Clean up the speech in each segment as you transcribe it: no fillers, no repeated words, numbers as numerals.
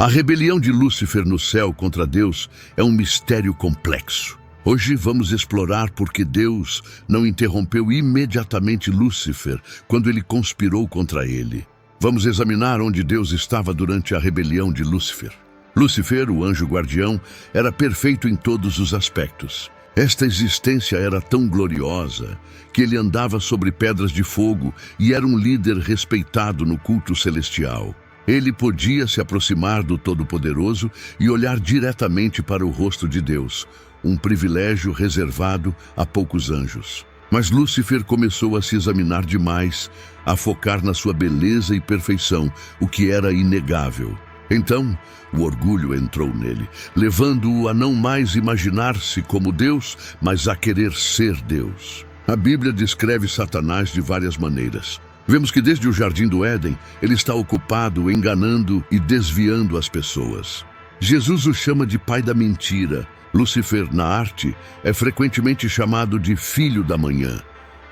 A rebelião de Lúcifer no céu contra Deus é um mistério complexo. Hoje vamos explorar por que Deus não interrompeu imediatamente Lúcifer quando ele conspirou contra ele. Vamos examinar onde Deus estava durante a rebelião de Lúcifer. Lúcifer, o anjo guardião, era perfeito em todos os aspectos. Esta existência era tão gloriosa que ele andava sobre pedras de fogo e era um líder respeitado no culto celestial. Ele podia se aproximar do Todo-Poderoso e olhar diretamente para o rosto de Deus, um privilégio reservado a poucos anjos. Mas Lúcifer começou a se examinar demais, a focar na sua beleza e perfeição, o que era inegável. Então, o orgulho entrou nele, levando-o a não mais imaginar-se como Deus, mas a querer ser Deus. A Bíblia descreve Satanás de várias maneiras. Vemos que desde o Jardim do Éden, ele está ocupado enganando e desviando as pessoas. Jesus o chama de pai da mentira. Lúcifer, na arte, é frequentemente chamado de filho da manhã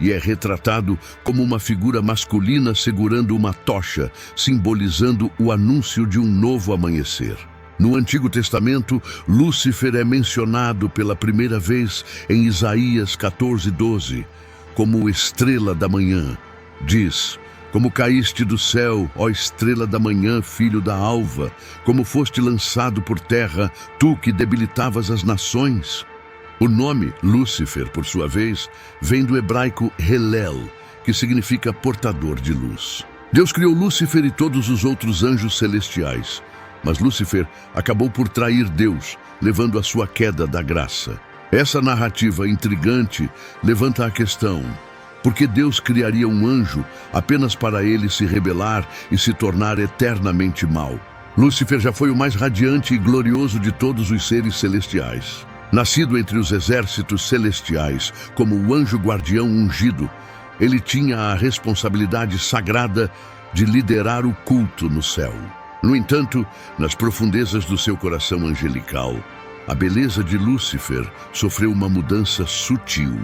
e é retratado como uma figura masculina segurando uma tocha, simbolizando o anúncio de um novo amanhecer. No Antigo Testamento, Lúcifer é mencionado pela primeira vez em Isaías 14:12, como estrela da manhã. Diz: como caíste do céu, ó estrela da manhã, filho da alva, como foste lançado por terra, tu que debilitavas as nações. O nome Lúcifer, por sua vez, vem do hebraico Helel, que significa portador de luz. Deus criou Lúcifer e todos os outros anjos celestiais, mas Lúcifer acabou por trair Deus, levando à sua queda da graça. Essa narrativa intrigante levanta a questão: por que Deus criaria um anjo apenas para ele se rebelar e se tornar eternamente mau? Lúcifer já foi o mais radiante e glorioso de todos os seres celestiais. Nascido entre os exércitos celestiais como o anjo guardião ungido, ele tinha a responsabilidade sagrada de liderar o culto no céu. No entanto, nas profundezas do seu coração angelical, a beleza de Lúcifer sofreu uma mudança sutil.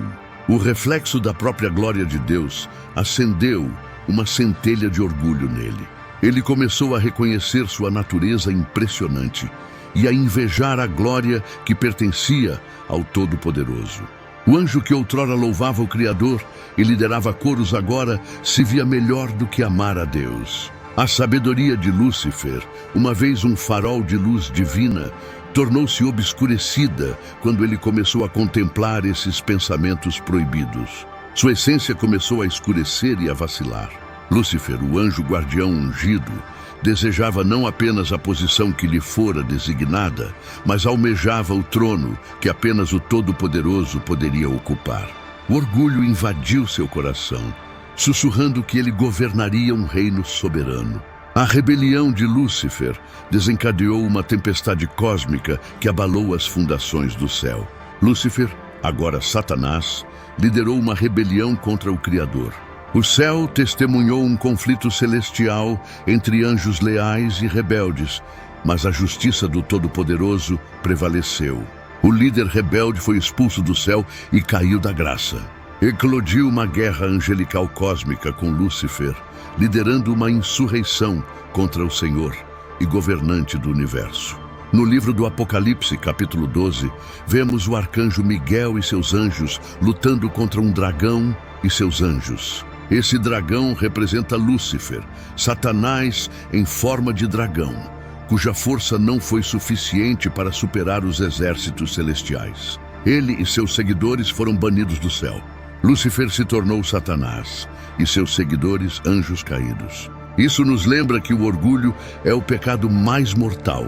O reflexo da própria glória de Deus acendeu uma centelha de orgulho nele. Ele começou a reconhecer sua natureza impressionante e a invejar a glória que pertencia ao Todo-Poderoso. O anjo que outrora louvava o Criador e liderava coros agora se via melhor do que amar a Deus. A sabedoria de Lúcifer, uma vez um farol de luz divina, tornou-se obscurecida quando ele começou a contemplar esses pensamentos proibidos. Sua essência começou a escurecer e a vacilar. Lúcifer, o anjo guardião ungido, desejava não apenas a posição que lhe fora designada, mas almejava o trono que apenas o Todo-Poderoso poderia ocupar. O orgulho invadiu seu coração, sussurrando que ele governaria um reino soberano. A rebelião de Lúcifer desencadeou uma tempestade cósmica que abalou as fundações do céu. Lúcifer, agora Satanás, liderou uma rebelião contra o Criador. O céu testemunhou um conflito celestial entre anjos leais e rebeldes, mas a justiça do Todo-Poderoso prevaleceu. O líder rebelde foi expulso do céu e caiu da graça. Eclodiu uma guerra angelical cósmica com Lúcifer, liderando uma insurreição contra o Senhor e governante do universo. No livro do Apocalipse, capítulo 12, vemos o arcanjo Miguel e seus anjos lutando contra um dragão e seus anjos. Esse dragão representa Lúcifer, Satanás em forma de dragão, cuja força não foi suficiente para superar os exércitos celestiais. Ele e seus seguidores foram banidos do céu. Lúcifer se tornou Satanás e seus seguidores anjos caídos. Isso nos lembra que o orgulho é o pecado mais mortal,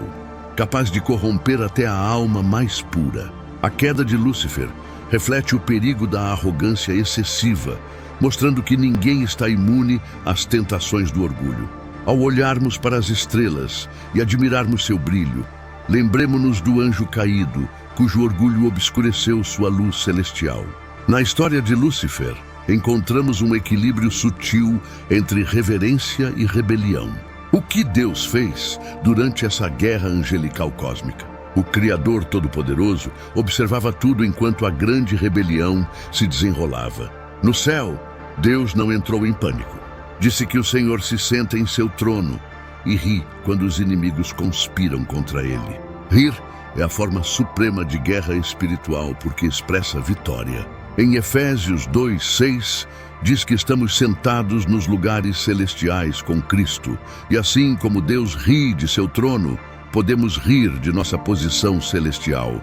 capaz de corromper até a alma mais pura. A queda de Lúcifer reflete o perigo da arrogância excessiva, mostrando que ninguém está imune às tentações do orgulho. Ao olharmos para as estrelas e admirarmos seu brilho, lembremo-nos do anjo caído, cujo orgulho obscureceu sua luz celestial. Na história de Lúcifer, encontramos um equilíbrio sutil entre reverência e rebelião. O que Deus fez durante essa guerra angelical cósmica? O Criador Todo-Poderoso observava tudo enquanto a grande rebelião se desenrolava. No céu, Deus não entrou em pânico. Disse que o Senhor se senta em seu trono, e ri quando os inimigos conspiram contra ele. Rir é a forma suprema de guerra espiritual porque expressa vitória. Em Efésios 2:6, diz que estamos sentados nos lugares celestiais com Cristo, e assim como Deus ri de seu trono, podemos rir de nossa posição celestial.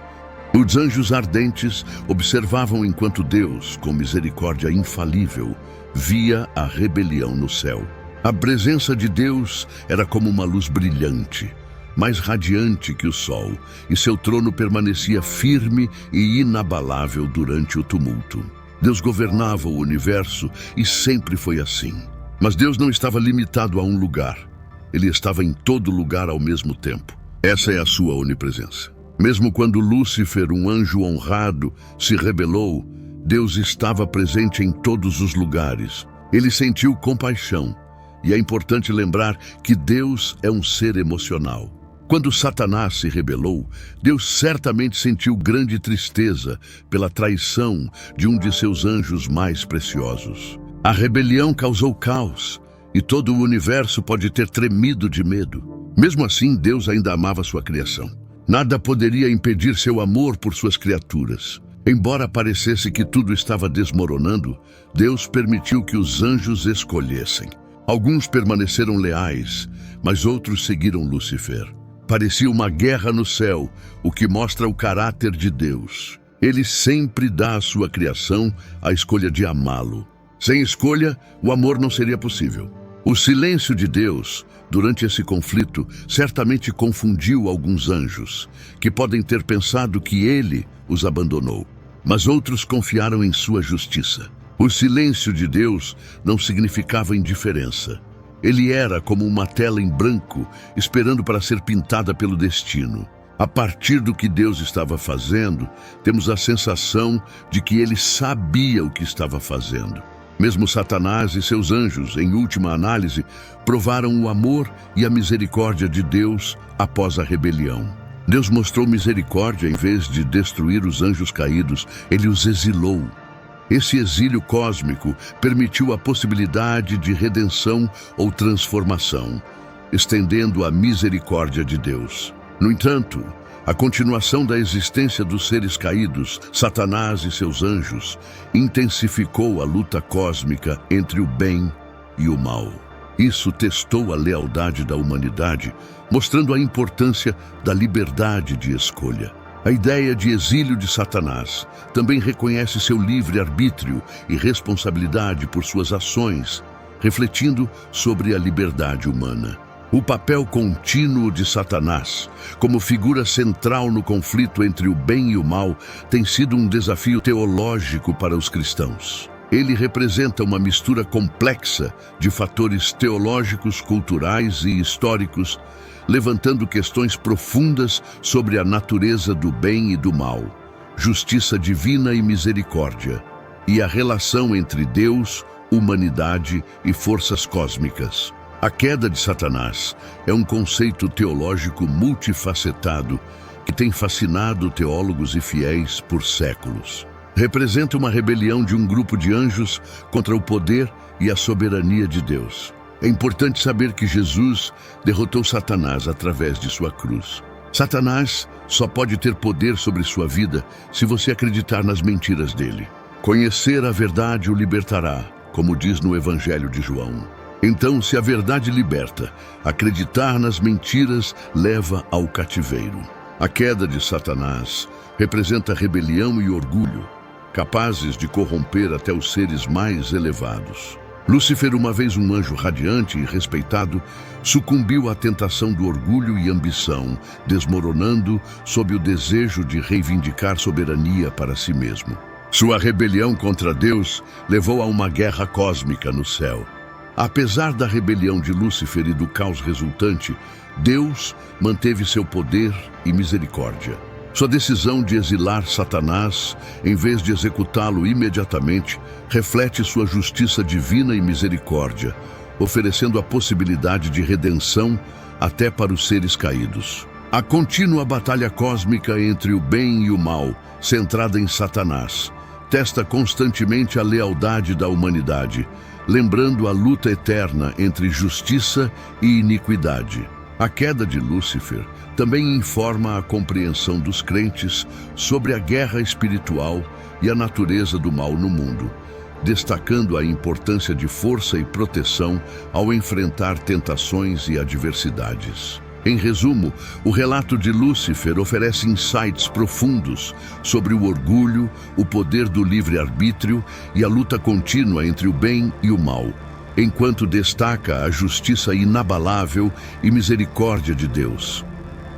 Os anjos ardentes observavam enquanto Deus, com misericórdia infalível, via a rebelião no céu. A presença de Deus era como uma luz brilhante, mais radiante que o sol, e seu trono permanecia firme e inabalável durante o tumulto. Deus governava o universo e sempre foi assim. Mas Deus não estava limitado a um lugar. Ele estava em todo lugar ao mesmo tempo. Essa é a sua onipresença. Mesmo quando Lúcifer, um anjo honrado, se rebelou, Deus estava presente em todos os lugares. Ele sentiu compaixão. E é importante lembrar que Deus é um ser emocional. Quando Satanás se rebelou, Deus certamente sentiu grande tristeza pela traição de um de seus anjos mais preciosos. A rebelião causou caos, e todo o universo pode ter tremido de medo. Mesmo assim, Deus ainda amava sua criação. Nada poderia impedir seu amor por suas criaturas. Embora parecesse que tudo estava desmoronando, Deus permitiu que os anjos escolhessem. Alguns permaneceram leais, mas outros seguiram Lúcifer. Parecia uma guerra no céu, o que mostra o caráter de Deus. Ele sempre dá à sua criação a escolha de amá-lo. Sem escolha, o amor não seria possível. O silêncio de Deus, durante esse conflito, certamente confundiu alguns anjos, que podem ter pensado que ele os abandonou. Mas outros confiaram em sua justiça. O silêncio de Deus não significava indiferença. Ele era como uma tela em branco, esperando para ser pintada pelo destino. A partir do que Deus estava fazendo, temos a sensação de que ele sabia o que estava fazendo. Mesmo Satanás e seus anjos, em última análise, provaram o amor e a misericórdia de Deus após a rebelião. Deus mostrou misericórdia em vez de destruir os anjos caídos, ele os exilou. Esse exílio cósmico permitiu a possibilidade de redenção ou transformação, estendendo a misericórdia de Deus. No entanto, a continuação da existência dos seres caídos, Satanás e seus anjos, intensificou a luta cósmica entre o bem e o mal. Isso testou a lealdade da humanidade, mostrando a importância da liberdade de escolha. A ideia de exílio de Satanás também reconhece seu livre-arbítrio e responsabilidade por suas ações, refletindo sobre a liberdade humana. O papel contínuo de Satanás, como figura central no conflito entre o bem e o mal, tem sido um desafio teológico para os cristãos. Ele representa uma mistura complexa de fatores teológicos, culturais e históricos, levantando questões profundas sobre a natureza do bem e do mal, justiça divina e misericórdia, e a relação entre Deus, humanidade e forças cósmicas. A queda de Satanás é um conceito teológico multifacetado que tem fascinado teólogos e fiéis por séculos. Representa uma rebelião de um grupo de anjos contra o poder e a soberania de Deus. É importante saber que Jesus derrotou Satanás através de sua cruz. Satanás só pode ter poder sobre sua vida se você acreditar nas mentiras dele. Conhecer a verdade o libertará, como diz no Evangelho de João. Então, se a verdade liberta, acreditar nas mentiras leva ao cativeiro. A queda de Satanás representa rebelião e orgulho, capazes de corromper até os seres mais elevados. Lúcifer, uma vez um anjo radiante e respeitado, sucumbiu à tentação do orgulho e ambição, desmoronando sob o desejo de reivindicar soberania para si mesmo. Sua rebelião contra Deus levou a uma guerra cósmica no céu. Apesar da rebelião de Lúcifer e do caos resultante, Deus manteve seu poder e misericórdia. Sua decisão de exilar Satanás, em vez de executá-lo imediatamente, reflete sua justiça divina e misericórdia, oferecendo a possibilidade de redenção até para os seres caídos. A contínua batalha cósmica entre o bem e o mal, centrada em Satanás, testa constantemente a lealdade da humanidade, lembrando a luta eterna entre justiça e iniquidade. A queda de Lúcifer também informa a compreensão dos crentes sobre a guerra espiritual e a natureza do mal no mundo, destacando a importância de força e proteção ao enfrentar tentações e adversidades. Em resumo, o relato de Lúcifer oferece insights profundos sobre o orgulho, o poder do livre-arbítrio e a luta contínua entre o bem e o mal, enquanto destaca a justiça inabalável e misericórdia de Deus.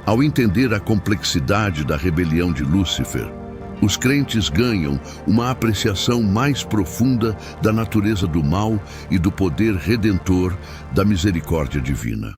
Ao entender a complexidade da rebelião de Lúcifer, os crentes ganham uma apreciação mais profunda da natureza do mal e do poder redentor da misericórdia divina.